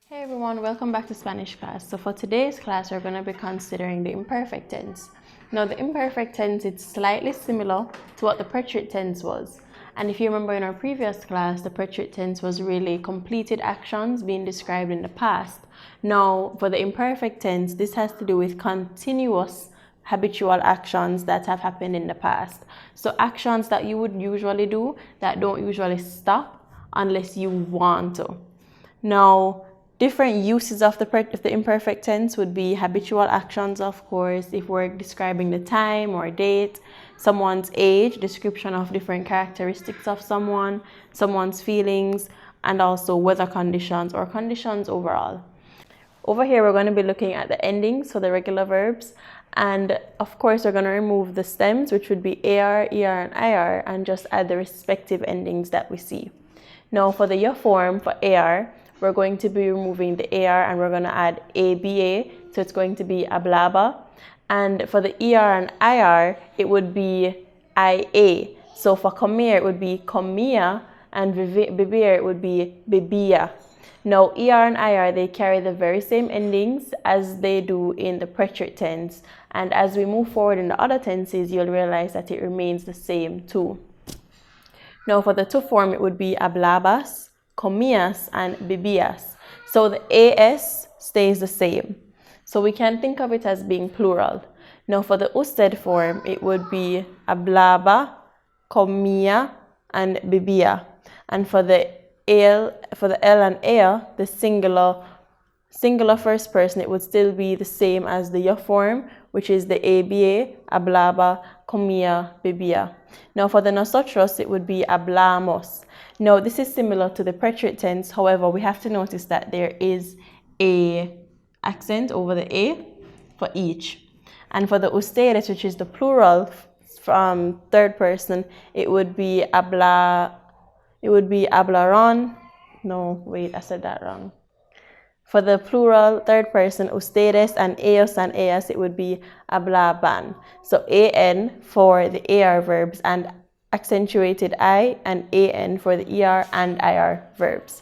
Hey everyone, welcome back to Spanish class. So for today's class, we're going to be considering the imperfect tense. Now the imperfect tense is slightly similar to what the preterite tense was. And if you remember in our previous class, the preterite tense was really completed actions being described in the past. Now for the imperfect tense, this has to do with continuous habitual actions that have happened in the past. So actions that you would usually do that don't usually stop unless you want to. Now, different uses of the imperfect tense would be habitual actions, of course, if we're describing the time or date, someone's age, description of different characteristics of someone's feelings, and also weather conditions or conditions overall. Over here, we're going to be looking at the endings for the regular verbs. And of course, we're going to remove the stems, which would be AR, ER, and IR, and just add the respective endings that we see. Now, for the ya form, for AR, we're going to be removing the AR and we're going to add ABA. So it's going to be ablaba. And for the ER and IR, it would be IA. So for comer, it would be comia, and beber, it would be bebia. Now, ER and IR, they carry the very same endings as they do in the preterite tense. And as we move forward in the other tenses, you'll realize that it remains the same too. Now, for the to form, it would be ablabas, comias, and bebias. So the AS stays the same. So we can think of it as being plural. Now, for the usted form, it would be ablaba, comia, and bebia. And for the L and L, the singular first person, it would still be the same as the ya form, which is the ABA, ablaba, comia, bebia. Now for the nosotros, it would be hablamos. Now this is similar to the preterite tense. However, we have to notice that there is a accent over the A for each. And for the ustedes, which is the plural from third person, it would be hablaron. No, wait, I said that wrong. For the plural, third person, ustedes, and ellos and ellas, it would be hablaban. So an for the AR verbs and accentuated I, and an for the ER and IR verbs.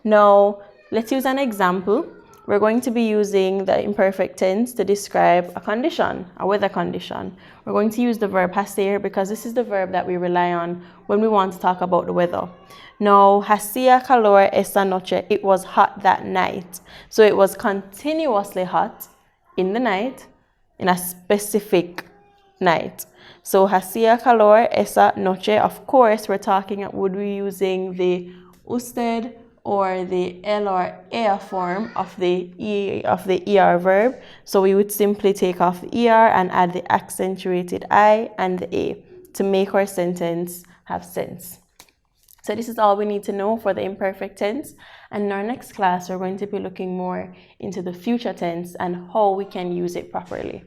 Now, let's use an example. We're going to be using the imperfect tense to describe a condition, a weather condition. We're going to use the verb hacer because this is the verb that we rely on when we want to talk about the weather. Now, hacía calor esta noche, it was hot that night. So it was continuously hot in the night, in a specific night. So hacía calor esa noche, of course, would be using the usted or the L or A form of the ER verb. So we would simply take off the ER and add the accentuated I and the A to make our sentence have sense. So this is all we need to know for the imperfect tense. And in our next class, we're going to be looking more into the future tense and how we can use it properly.